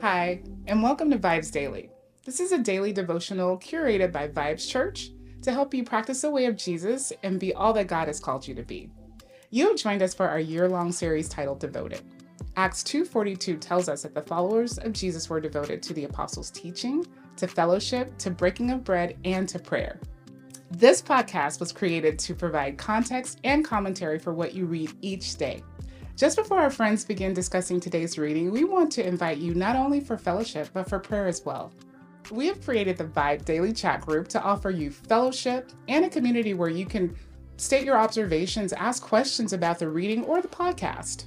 Hi, and welcome to VIBEZ Daily. This is a daily devotional curated by VIBEZ Church to help you practice the way of Jesus and be all that God has called you to be. You have joined us for our year-long series titled Devoted. Acts 2:42 tells us that the followers of Jesus were devoted to the apostles' teaching, to fellowship, to breaking of bread, and to prayer. This podcast was created to provide context and commentary for what you read each day. Just before our friends begin discussing today's reading, we want to invite you not only for fellowship, but for prayer as well. We have created the VIBE Daily Chat Group to offer you fellowship and a community where you can state your observations, ask questions about the reading or the podcast.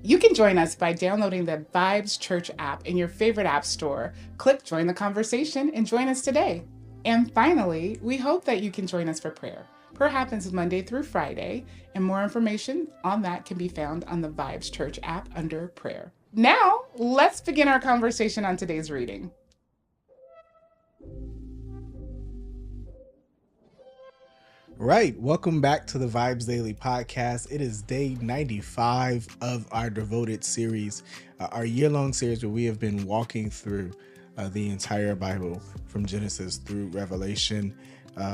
You can join us by downloading the VIBEZ Church app in your favorite app store. Click Join the Conversation and join us today. And finally, we hope that you can join us for prayer. Prayer happens Monday through Friday, and more information on that can be found on the VIBEZ Church app under prayer. Now, let's begin our conversation on today's reading. Right. Welcome back to the VIBEZ Daily podcast. It is day 95 of our Devoted series, our year-long series where we have been walking through the entire Bible from Genesis through Revelation,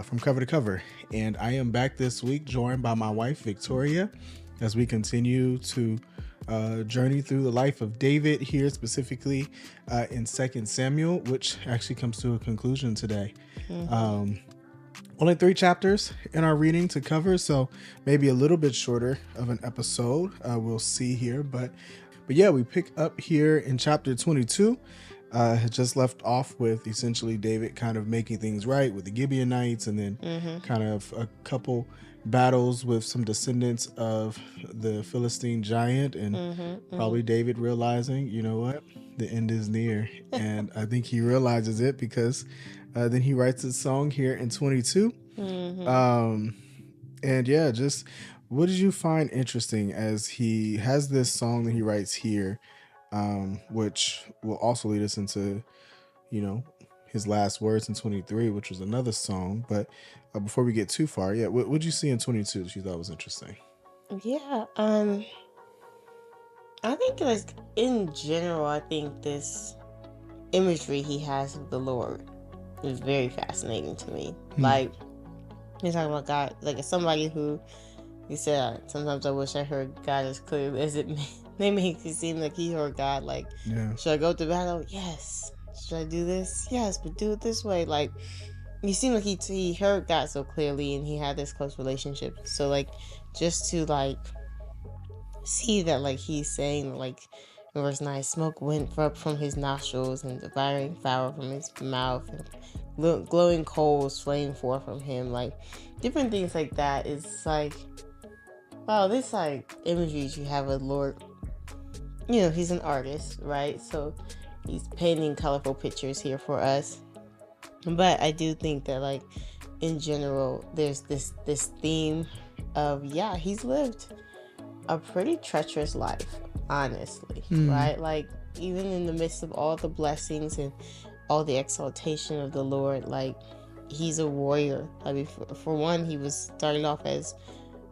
from cover to cover. And I am back this week joined by my wife, Victoria, as we continue to journey through the life of David here, specifically in 2 Samuel, which actually comes to a conclusion today. Only 3 chapters in our reading to cover, so maybe a little bit shorter of an episode. We'll see here, but yeah, we pick up here in chapter 22. Had just left off with essentially David kind of making things right with the Gibeonites, and then kind of a couple battles with some descendants of the Philistine giant, and probably David realizing, you know what, the end is near. And I think he realizes it because then he writes a song here in 22. And yeah, just what did you find interesting as he has this song that he writes here, which will also lead us into, his last words in 23, which was another song. But before we get too far, yeah, what did you see in 22 that you thought was interesting? Yeah, I think like in general, I think this imagery he has of the Lord is very fascinating to me. Like, he's talking about God, like as somebody who, he said, sometimes I wish I heard God as clearly as it may make it seem like he heard God. Like, should I go to battle? Yes. Should I do this? Yes, but do it this way. Like, you seem like he heard God so clearly, and he had this close relationship. So like, just to like see that, like he's saying, like in verse 9, smoke went up from his nostrils and devouring fire from his mouth, and glowing coals flame forth from him, like different things like that. It's like, wow, this like imageries you have of Lord. He's an artist, right? So he's painting colorful pictures here for us. But I do think that, like, in general, there's this theme of, he's lived a pretty treacherous life, honestly, right? Like, even in the midst of all the blessings and all the exaltation of the Lord, like, he's a warrior. I mean, for one, he was starting off as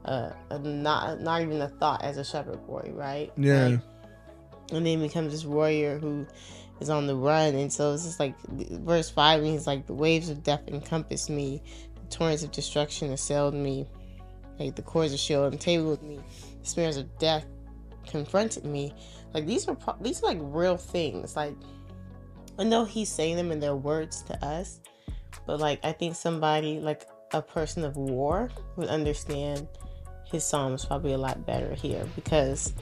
not even a thought as a shepherd boy, right? Yeah. Like, and then becomes this warrior who is on the run. And so it's just like verse 5 means like the waves of death encompassed me, the torrents of destruction assailed me, like the cords of Sheol entangled me, the snares of death confronted me. Like these are like real things. Like, I know he's saying them in their words to us, but like I think somebody like a person of war would understand his psalms probably a lot better here, because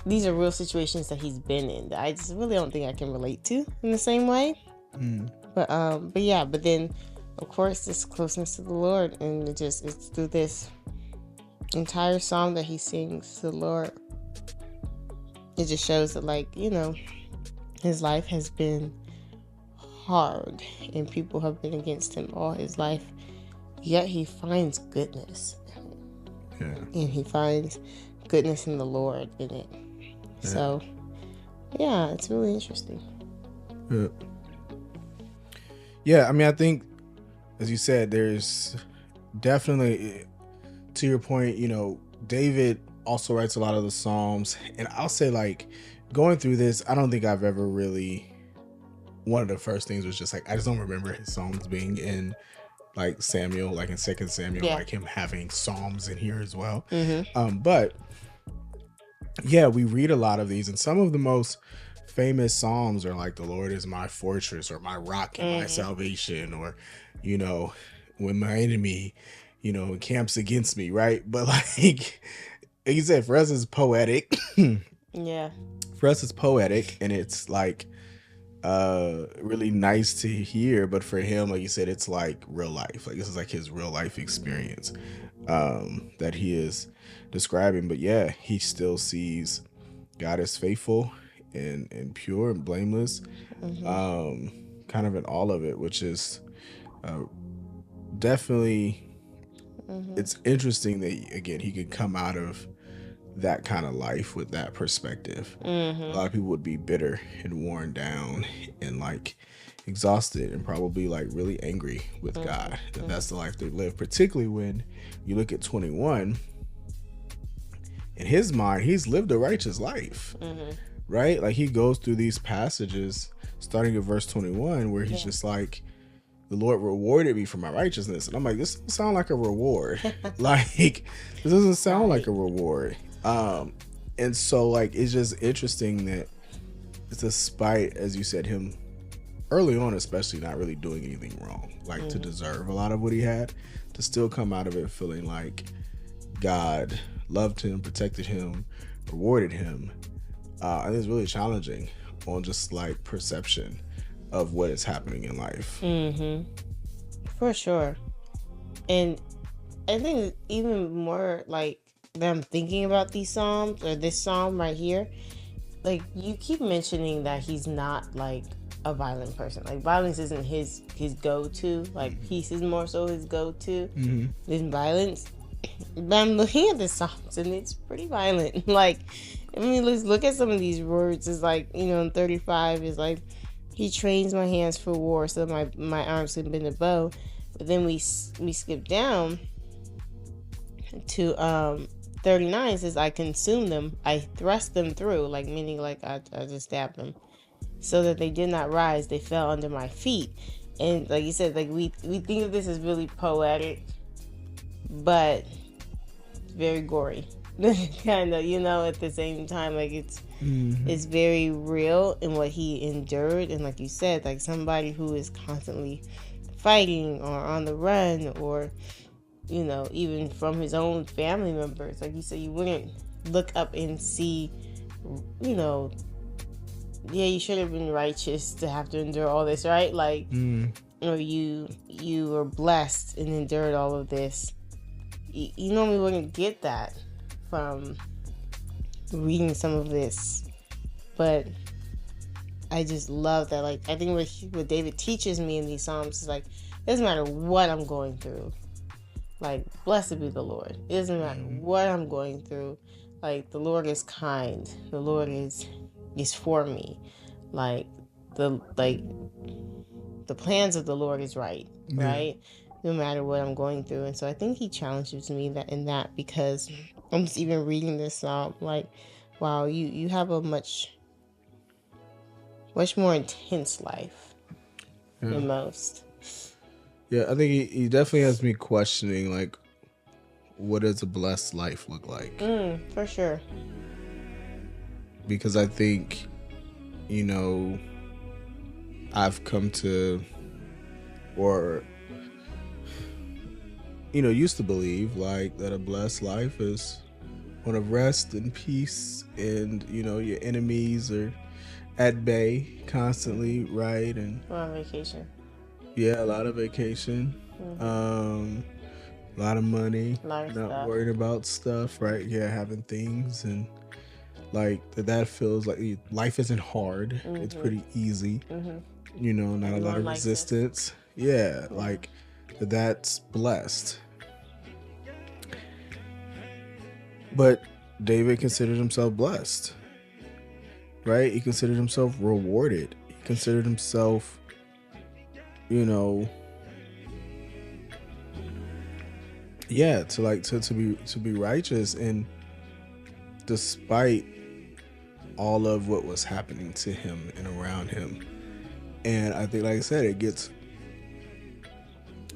these are real situations that he's been in that I just really don't think I can relate to in the same way. But then of course this closeness to the Lord, and it's through this entire song that he sings to the Lord. It just shows that, like, his life has been hard and people have been against him all his life, yet he finds goodness. And he finds goodness in the Lord in it. So, it's really interesting. Yeah, I mean, I think, as you said, there's definitely, to your point, David also writes a lot of the Psalms. And I'll say, like, going through this, I don't think I've ever really, one of the first things was just like, I just don't remember his Psalms being in like Samuel, like in 2 Samuel, Yeah. like him having Psalms in here as well. Mm-hmm. But yeah, we read a lot of these, and some of the most famous Psalms are like, the Lord is my fortress, or my rock and my salvation, or, you know, when my enemy, you know, encamps against me, right? But like you said, for us it's poetic. Yeah. For us it's poetic, and it's like really nice to hear. But for him, like you said, it's like real life. Like this is like his real life experience that he is describing. But yeah, he still sees God as faithful and pure and blameless, kind of in all of it, which is definitely, it's interesting that, again, he could come out of that kind of life with that perspective. A lot of people would be bitter and worn down and like exhausted and probably like really angry with God that that's the life they live, particularly when you look at 21. In his mind, he's lived a righteous life, right? Like he goes through these passages starting at verse 21 where he's just like, the Lord rewarded me for my righteousness. And I'm like, this doesn't sound like a reward. Like, this doesn't sound like a reward. And so like, it's just interesting that despite, as you said, him early on, especially not really doing anything wrong, like to deserve a lot of what he had, to still come out of it feeling like God loved him, protected him, rewarded him. I think it's really challenging on just like perception of what is happening in life. For sure. And I think even more like that I'm thinking about these Psalms, or this Psalm right here, like you keep mentioning that he's not like a violent person. Like violence isn't his go-to. Like peace is more so his go-to than violence. But I'm looking at the Psalms and it's pretty violent. Like, I mean, let's look at some of these words. It's like, you know, in 35 is like, he trains my hands for war so my arms can bend a bow. But then we skip down to 39. Says, I consume them, I thrust them through, like meaning like I just stabbed them, so that they did not rise, they fell under my feet. And like you said, like we think of this as really poetic, but very gory. Kind of, you know, at the same time, like it's very real in what he endured. And like you said, like somebody who is constantly fighting or on the run, or, you know, even from his own family members, like you said, you wouldn't look up and see, you know, yeah, you should have been righteous to have to endure all this, right? Like, or you were blessed and endured all of this. You normally wouldn't get that from reading some of this, but I just love that. Like, I think what David teaches me in these Psalms is like, it doesn't matter what I'm going through. Like, blessed be the Lord. It doesn't matter what I'm going through. Like, the Lord is kind. The Lord is for me. Like, the plans of the Lord is right, right? No matter what I'm going through. And so I think he challenges me in that because I'm just even reading this psalm, like, wow, you have a much more intense life than most. Yeah, I think he definitely has me questioning, like, what does a blessed life look like? For sure. Because I think, you know, I've come to, or, you know, used to believe, like, that a blessed life is one of rest and peace, and, you know, your enemies are at bay constantly, right? And On vacation. Yeah, a lot of vacation, a lot of money, not worrying about stuff, right? Yeah, having things, and like that feels like life isn't hard. It's pretty easy, you know, not a lot of resistance. Yeah, like that's blessed. But David considered himself blessed, right? He considered himself rewarded. He considered himself, you know, yeah, to be righteous. And despite all of what was happening to him and around him. And I think, like I said, it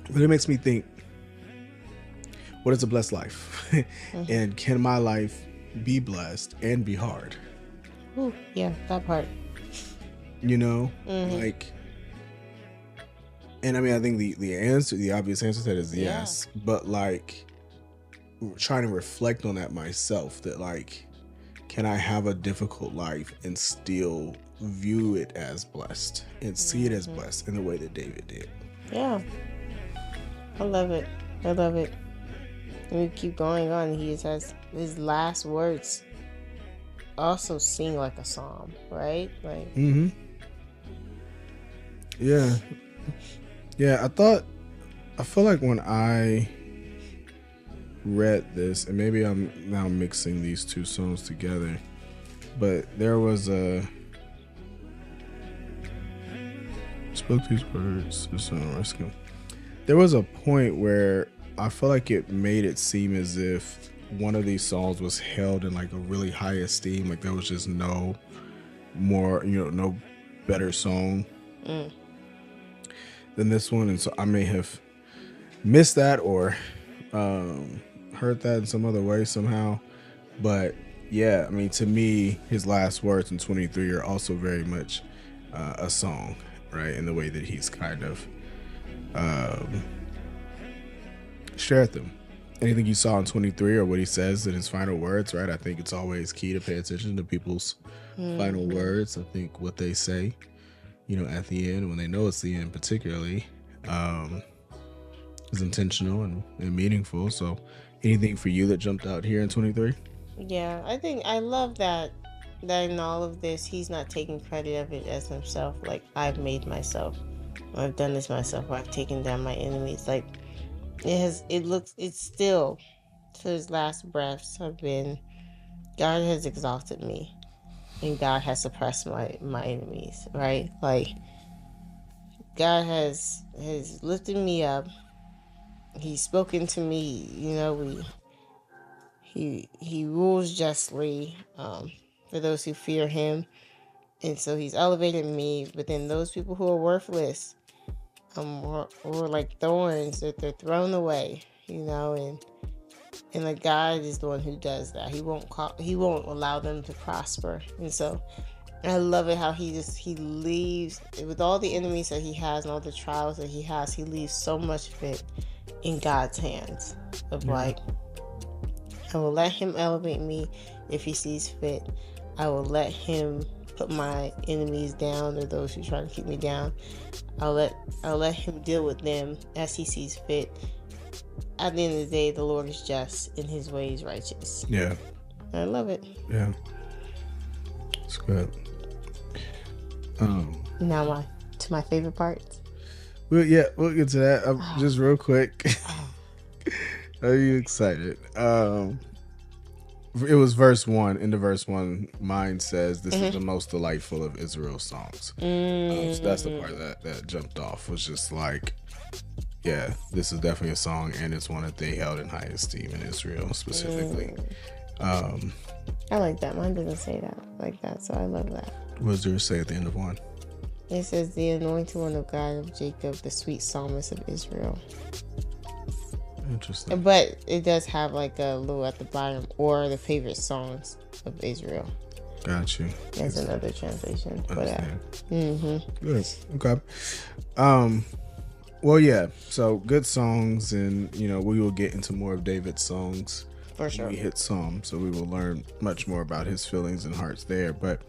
makes me think, what is a blessed life? And can my life be blessed and be hard? Ooh, yeah, that part. You know, like, and I mean, I think the obvious answer to that is yes, but like, trying to reflect on that myself, that like, can I have a difficult life and still view it as blessed and see it as blessed in the way that David did? Yeah. I love it. And we keep going on. He has his last words also sing like a psalm, right? Like, yeah. I feel like when I read this, and maybe I'm now mixing these two songs together, but there was spoke these words, rescue. There was a point where I feel like it made it seem as if one of these songs was held in like a really high esteem, like there was just no more, no better song than this one. And so I may have missed that or heard that in some other way somehow. But yeah, I mean, to me, his last words in 23 are also very much a song, right? In the way that he's kind of shared them. Anything you saw in 23 or what he says in his final words, right? I think it's always key to pay attention to people's final words. I think what they say, at the end, when they know it's the end particularly, is intentional and meaningful. So anything for you that jumped out here in 23? Yeah, I think I love that in all of this, he's not taking credit of it as himself. Like, I've made myself, or I've done this myself, or I've taken down my enemies. Like, it's still, to his last breaths, have been, God has exalted me, and God has suppressed my enemies, right? Like, God has lifted me up. He's spoken to me, he rules justly for those who fear him. And so he's elevated me, but then those people who are worthless, or like thorns, that they're thrown away, and like God is the one who does that. He won't allow them to prosper. And so I love it how he leaves, with all the enemies that he has and all the trials that he has, he leaves so much of it in God's hands of like, I will let him elevate me if he sees fit. I will let him put my enemies down, or those who try to keep me down. I'll let him deal with them as he sees fit. At the end of the day, the Lord is just and his way is righteous. Yeah. I love it. Yeah. It's good. Now to my favorite parts. Well, yeah, we'll get to that. Just real quick. Are you excited? It was verse 1. In the verse 1, mine says, "This is the most delightful of Israel's songs." So that's the part that jumped off. Was just like, yeah, this is definitely a song, and it's one that they held in high esteem in Israel specifically. I like that. Mine doesn't say that like that, so I love that. What does yours say at the end of 1? It says, "The anointed one of God of Jacob, the sweet psalmist of Israel." Interesting. But it does have like a little at the bottom, or the favorite songs of Israel. Got you. That's another translation for that. Good. Okay. Well, yeah. So good songs, and we will get into more of David's songs for sure. We hit Psalm, so we will learn much more about his feelings and hearts there. But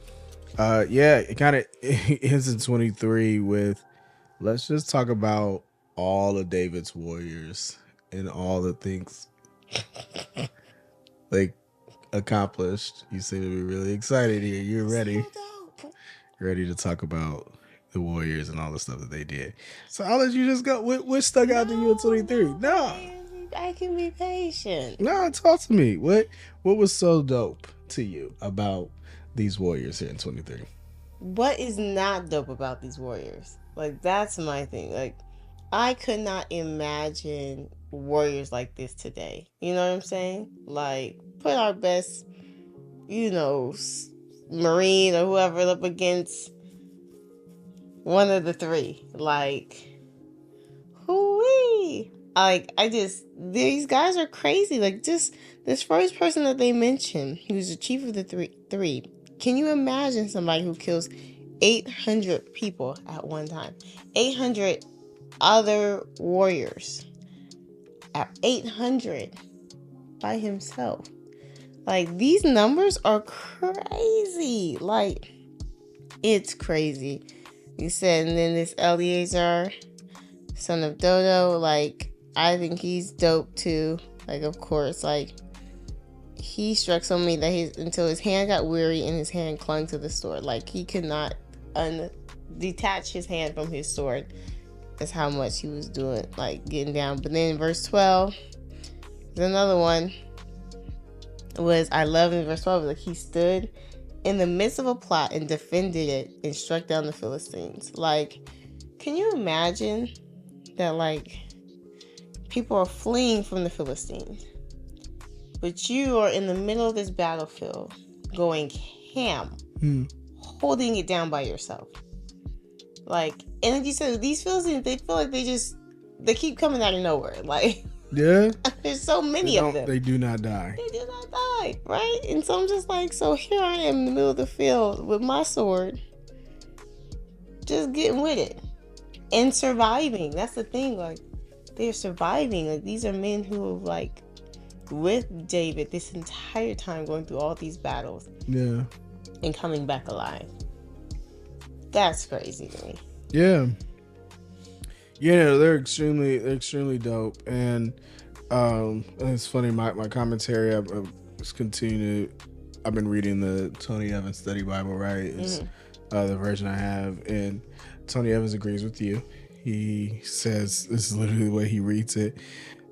yeah, it kind of ends in 23 with, let's just talk about all of David's warriors and all the things like accomplished. You seem to be really excited here. You're ready. Ready to talk about the warriors and all the stuff that they did. So I'll let you just go. What stuck out to you in 23? No. I can be patient. No, talk to me. What was so dope to you about these warriors here in 23? What is not dope about these warriors? Like, that's my thing. Like, I could not imagine warriors like this today. You know what I'm saying? Like, put our best Marine or whoever up against one of the three. Like, hoo-wee. These guys are crazy. Like, just this first person that they mentioned, who's the chief of the three. Can you imagine somebody who kills 800 people at one time? 800 other warriors at 800 by himself. Like, these numbers are crazy. Like, it's crazy. You said, and then this Eleazar, son of Dodo, like, I think he's dope too. Like, of course, like, he struck so many that until his hand got weary and his hand clung to the sword. Like, he could not detach his hand from his sword. That's how much he was doing, like, getting down. But then in verse 12, there's another one. I love in verse 12, like, he stood in the midst of a plot and defended it and struck down the Philistines. Like, can you imagine that, like, people are fleeing from the Philistines, but you are in the middle of this battlefield going ham, holding it down by yourself. Like, and like you said, these Philistines, they feel like they keep coming out of nowhere. Like, yeah, there's so many of them. They do not die. They do not die, right? And so I'm just like, so here I am in the middle of the field with my sword, just getting with it and surviving. That's the thing. Like, they're surviving. Like, these are men who have, like, with David this entire time going through all these battles. Yeah. And coming back alive. That's crazy to me. Yeah. Yeah, they're extremely dope. And it's funny, my commentary, I've been reading the Tony Evans Study Bible, right? It's the version I have, and Tony Evans agrees with you. He says, this is literally the way he reads it.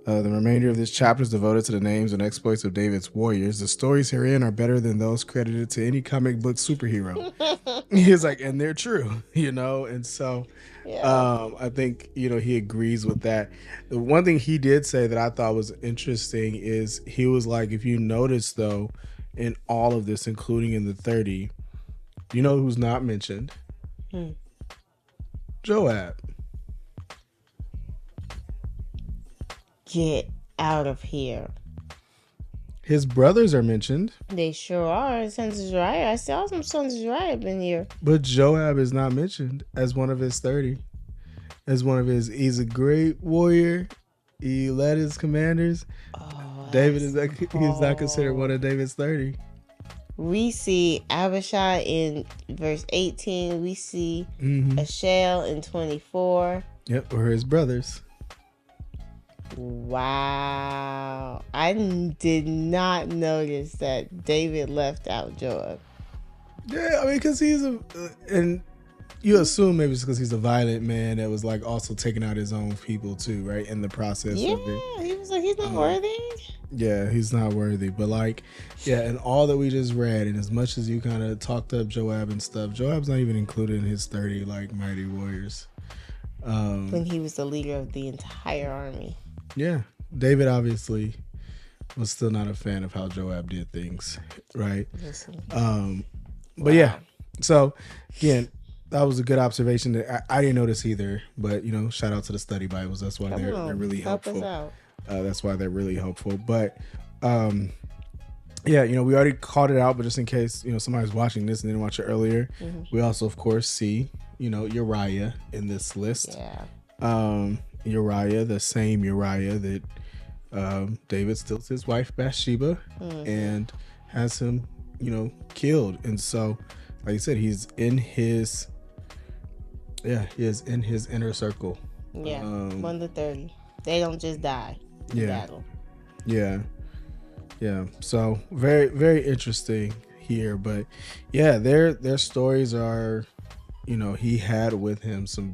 The remainder of this chapter is devoted to the names and exploits of David's warriors. The stories herein are better than those credited to any comic book superhero. He's like, and they're true, and so I think, he agrees with that. The one thing he did say that I thought was interesting is he was like, if you notice, though, in all of this, including in the 30, you know who's not mentioned? Joab. Get out of here. His brothers are mentioned. They sure are. Sons of Zariah. I saw some sons of Zariah up in here. But Joab is not mentioned as one of his 30. He's a great warrior. He led his commanders. David he's not considered one of David's 30. We see Abishai in verse 18. We see Ashel in 24. Yep, or his brothers. Wow. I did not notice that David left out Joab. Yeah, I mean, because he's and you assume maybe it's because he's a violent man that was like also taking out his own people too, right? In the process of it. Yeah, he was like, he's not worthy. Yeah, he's not worthy. But like, and all that we just read, and as much as you kind of talked up Joab and stuff, Joab's not even included in his 30 like mighty warriors. When he was the leader of the entire army. Yeah, David obviously was still not a fan of how Joab did things, right? But yeah, so again, that was a good observation that I didn't notice either. But shout out to the study Bibles. That's why they're really helpful. That's why they're really helpful. But we already called it out, but just in case somebody's watching this and didn't watch it earlier, we also of course see Uriah in this list. Yeah. Uriah, the same Uriah that David steals his wife Bathsheba and has him, killed. And so, like you said, he's in his inner circle. Yeah, 1 to 30. They don't just die in battle. Yeah. So very, very interesting here. But yeah, their stories are, he had with him some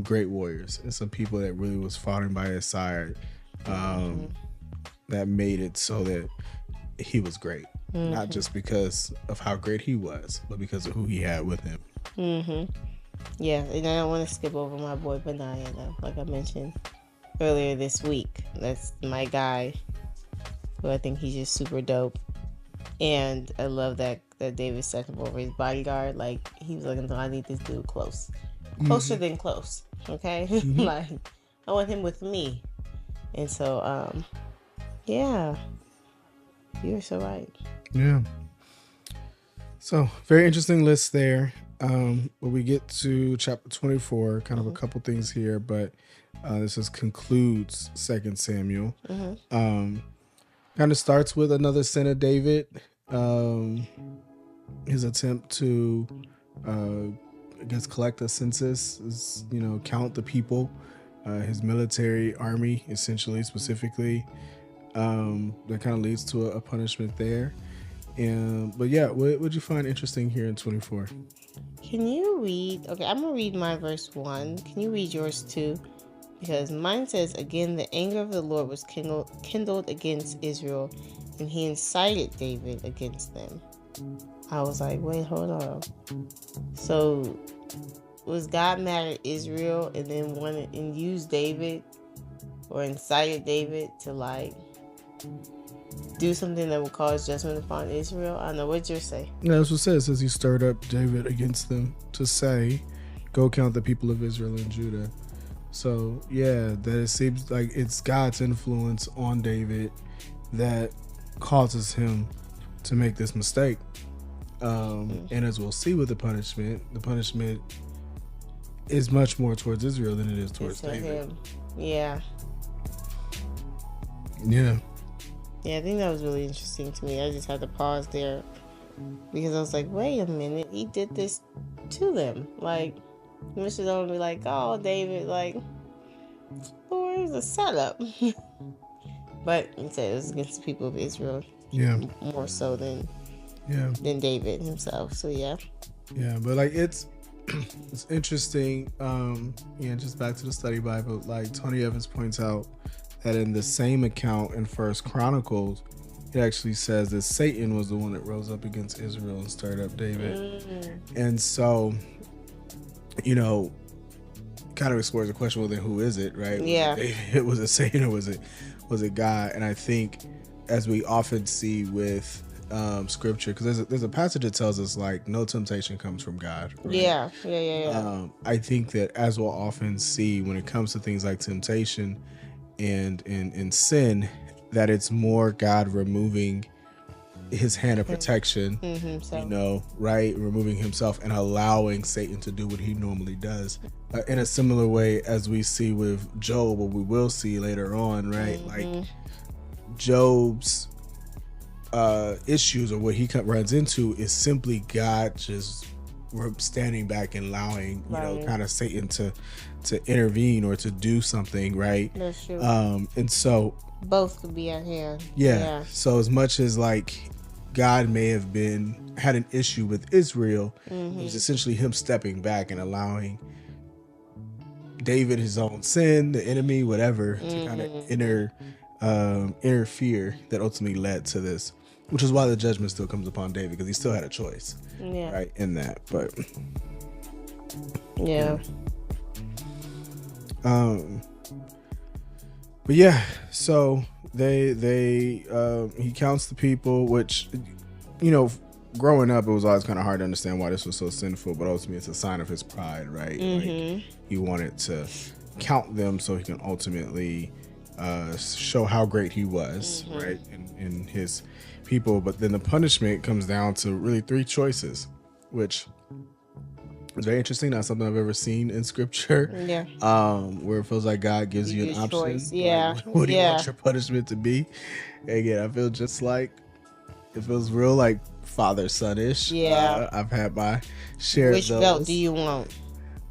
great warriors and some people that really was fighting by his side, that made it so that he was great, not just because of how great he was, but because of who he had with him. Yeah, and I don't want to skip over my boy Benaiah though. Like I mentioned earlier this week, that's my guy, who I think he's just super dope. And I love that David set him over his bodyguard. Like, he was like, no, I need this dude close. Closer than close. Okay? Like, I want him with me. And so, yeah. You're so right. Yeah. So, very interesting list there. When we get to chapter 24, kind of a couple things here, but this concludes 2 Samuel. Kind of starts with another sin of David. His attempt to, I guess, collect a census, is, count the people, his military army, essentially, specifically. That kind of leads to a punishment there. But yeah, what would you find interesting here in 24? Can you read? Okay, I'm gonna read my verse 1. Can you read yours too? Because mine says, again, the anger of the Lord was kindled against Israel, and he incited David against them. I was like, wait, hold on. So, was God mad at Israel and then wanted and used David or incited David to like do something that would cause judgment upon Israel? I don't know. What'd you say? Yeah, that's what it says. It says he stirred up David against them to say, go count the people of Israel and Judah. So, yeah, that it seems like it's God's influence on David that causes him to make this mistake. And as we'll see with the punishment is much more towards Israel than it is towards David. Him. Yeah. Yeah. Yeah, I think that was really interesting to me. I just had to pause there because I was like, wait a minute, he did this to them. Like, we should only be like, oh, David, like, Lord, it was a setup. But instead, it was against the people of Israel. Yeah. More so than David himself. So, yeah. Yeah, but like, it's interesting. Just back to the study Bible, like Tony Evans points out that in the same account in First Chronicles, it actually says that Satan was the one that rose up against Israel and stirred up David. And so, kind of explores the question, well, then who is it, right? Was it Satan or was it God? And I think, as we often see with scripture, because there's a passage that tells us like no temptation comes from God, right? Yeah. I think that, as we'll often see when it comes to things like temptation and in sin, that it's more God removing his hand of protection, right? Removing himself and allowing Satan to do what he normally does. In a similar way as we see with Job, or we will see later on, right? Like Job's issues, or what he runs into, is simply God just standing back and allowing, kind of Satan to intervene or to do something, right? That's true. And so both could be at hand. Yeah. So as much as like God may have had an issue with Israel, it was essentially him stepping back and allowing David, his own sin, the enemy, whatever, to kind of interfere, that ultimately led to this, which is why the judgment still comes upon David, because he still had a choice, right, in that. But but yeah, so he counts the people, which, growing up, it was always kind of hard to understand why this was so sinful, but ultimately it's a sign of his pride, right? Like, he wanted to count them so he can ultimately show how great he was, right, in his people. But then the punishment comes down to really 3 choices, which is very interesting. Not something I've ever seen in scripture. Where it feels like God gives you an option. Choice. Like, what do you want your punishment to be? Again, I feel just like it feels real like father son-ish. I've had my share Which of those. belt do you want?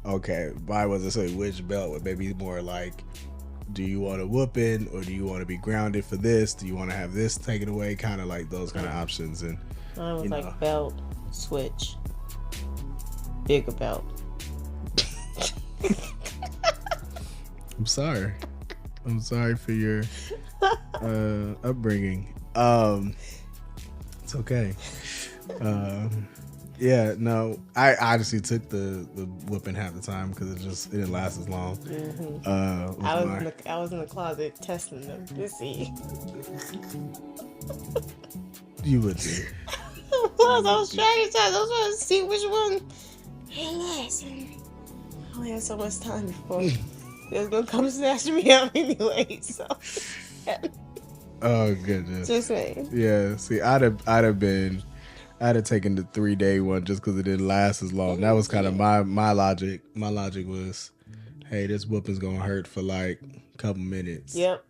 Okay, mine wasn't saying which belt, but maybe more like, do you want a whooping, or do you want to be grounded for this? Do you want to have this taken away? Kind of like those kind of options. And I was like belt, switch, bigger belt. I'm sorry for your upbringing. It's okay. I honestly took the whooping half the time because it didn't last as long. I was in the closet testing them to see. You would be. I was strategizing. I was trying to see which one. Hey, listen. I only had so much time before they was gonna come snatch me up anyway. So. Oh goodness. Just saying. Yeah. See, I'd have taken the 3-day one just because it didn't last as long. That was kind of my logic. My logic was, hey, this whooping's gonna hurt for like a couple minutes. Yep.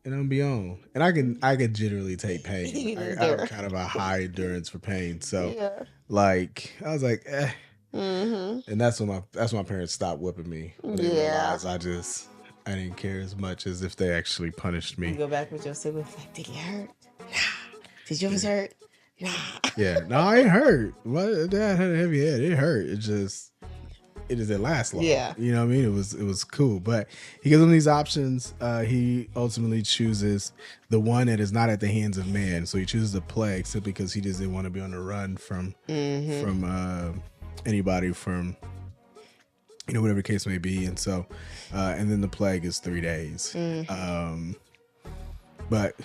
And I'm be on. And I can generally take pain. I have kind of a high endurance for pain. So like I was like, eh. Mm-hmm. And that's when my parents stopped whipping me. When they realized I didn't care as much as if they actually punished me. You go back with your siblings like, did it hurt? Nah. Did yours hurt? Nah. Yeah, no, it hurt. My dad had a heavy head. It hurt. It didn't last long. Yeah. You know what I mean? It was cool. But he gives them these options. He ultimately chooses the one that is not at the hands of man. So he chooses the plague simply because he just didn't want to be on the run from anybody, from whatever the case may be. And so and then the plague is 3 days. But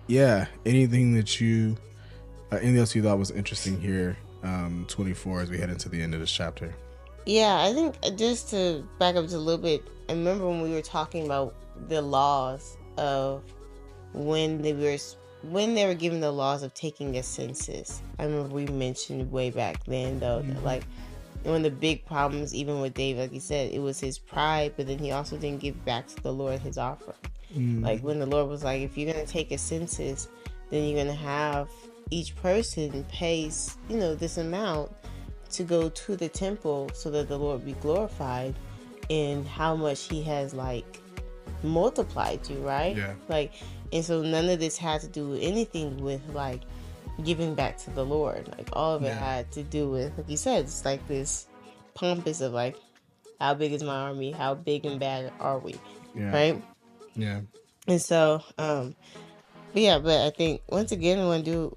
yeah, anything else you thought was interesting here, 24, as we head into the end of this chapter? Yeah, I think just to back up just a little bit, I remember when we were talking about the laws of when they were given the laws of taking a census. I remember we mentioned way back then, though, that like one of the big problems, even with David, like you said, it was his pride, but then he also didn't give back to the Lord his offering. Like when the Lord was like, if you're going to take a census, then you're going to have each person pays, this amount to go to the temple so that the Lord be glorified in how much he has like multiplied you, right? Yeah. Like, and so none of this had to do with anything with like giving back to the Lord. Like all of it had to do with, like you said, it's like this pompous of like, how big is my army? How big and bad are we? Yeah. Right? Yeah. And so, but I think once again,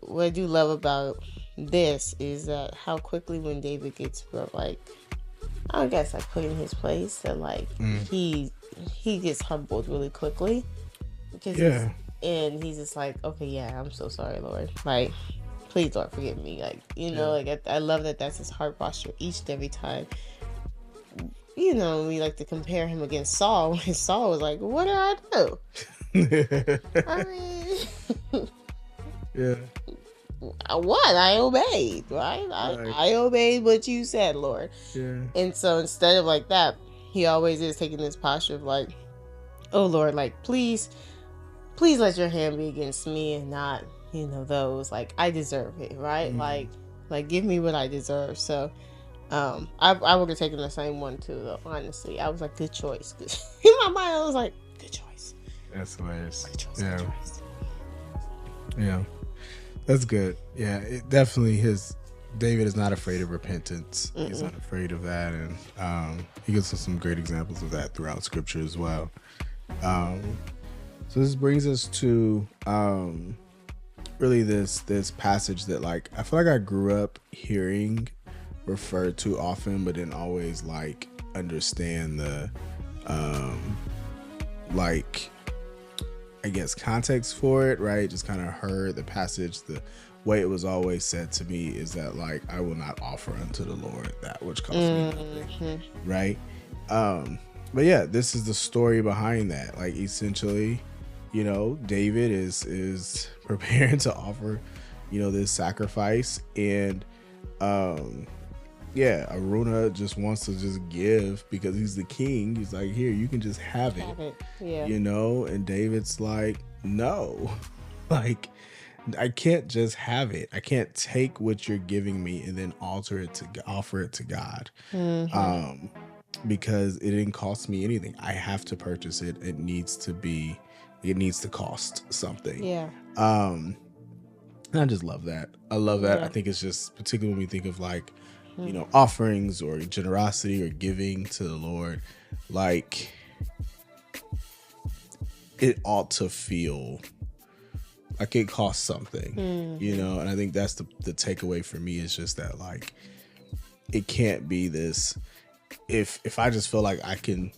what I do love about this is that how quickly when David gets like, I guess like put in his place, that like he gets humbled really quickly because and he's just like, okay, yeah, I'm so sorry, Lord, like please Lord forgive me, like like I love that that's his heart posture each and every time. We like to compare him against Saul when Saul was like, what did I do? I mean, yeah. What? I obeyed, right? I obeyed what you said, Lord. Yeah. And so instead of like that, he always is taking this posture of like, oh Lord, like please let your hand be against me and not, those, like I deserve it, right? Like give me what I deserve. So I would have taken the same one too, though, honestly. I was like, good choice. In my mind, I was like, good choice. That's hilarious. Good choice, yeah. good choice. Yeah. That's good. Yeah, it definitely David is not afraid of repentance. He's not afraid of that. And he gives us some great examples of that throughout scripture as well. So this brings us to really this passage that like, I feel like I grew up hearing referred to often, but didn't always like understand the like, I guess, context for it, right? Just kind of heard the passage. The way it was always said to me is that like, I will not offer unto the Lord that which costs me nothing, right? But yeah, this is the story behind that. Like essentially, David is preparing to offer, this sacrifice, and Aruna just wants to just give because he's the king. He's like, here, you can just have it. Yeah. And David's like, no, like I can't just have it. I can't take what you're giving me and then offer it to God. Because it didn't cost me anything. I have to purchase it. It needs to cost something. Yeah. And I just love that. I love that. Yeah. I think it's just, particularly when we think of like, offerings or generosity or giving to the Lord, like it ought to feel like it costs something, and I think that's the takeaway for me, is just that like, it can't be this, if I just feel like I can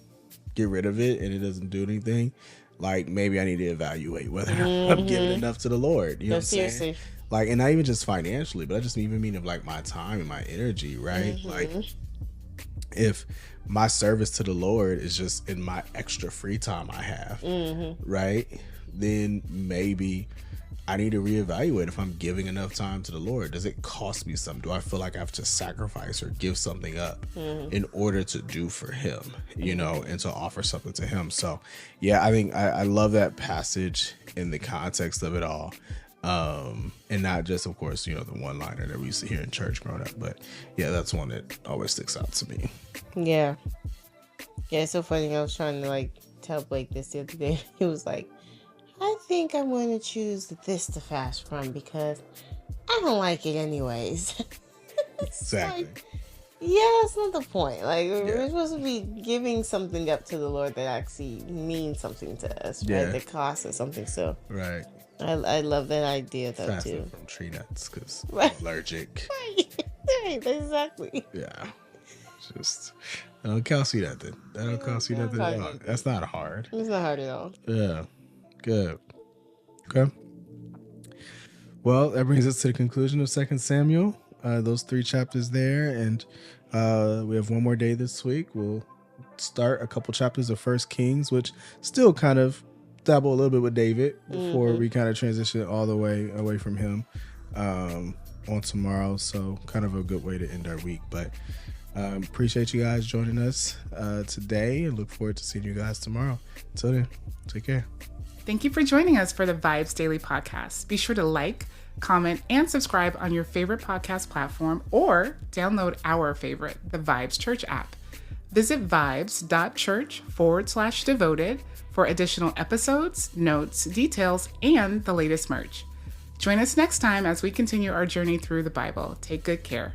get rid of it and it doesn't do anything, like maybe I need to evaluate whether I'm giving enough to the Lord. You know what I'm saying? Like, and not even just financially, but I just even mean of like my time and my energy, right? Like, if my service to the Lord is just in my extra free time I have, right? Then maybe I need to reevaluate if I'm giving enough time to the Lord. Does it cost me something? Do I feel like I have to sacrifice or give something up in order to do for him, you know, and to offer something to him? So yeah, I think I love that passage in the context of it all. And not just, of course, you know, the one-liner that we used to hear in church growing up, but yeah, that's one that always sticks out to me. Yeah, it's so funny. I was trying to like tell Blake this the other day. He was like, I think I'm going to choose this to fast from because I don't like it anyways. Exactly. Like, yeah, that's not the point. Like, we're supposed to be giving something up to the Lord that actually means something to us, right? That costs us something. So Right. I love that idea though Fasting too. from tree nuts because I'm allergic. Right, exactly. Yeah. Just that don't cost you nothing. That don't cost you nothing at all. That's not hard. It's not hard at all. Yeah. Good. Okay. Well, that brings us to the conclusion of 2 Samuel. Those 3 chapters there, and we have one more day this week. We'll start a couple chapters of 1 Kings, which still kind of dabble a little bit with David before we kind of transition all the way away from him on tomorrow. So kind of a good way to end our week. But appreciate you guys joining us today, and look forward to seeing you guys tomorrow. Until then, take care. Thank you for joining us for the VIBEZ Daily podcast. Be sure to like, comment, and subscribe on your favorite podcast platform, or download our favorite, the VIBEZ Church app. Visit vibes.church/devoted for additional episodes, notes, details, and the latest merch. Join us next time as we continue our journey through the Bible. Take good care.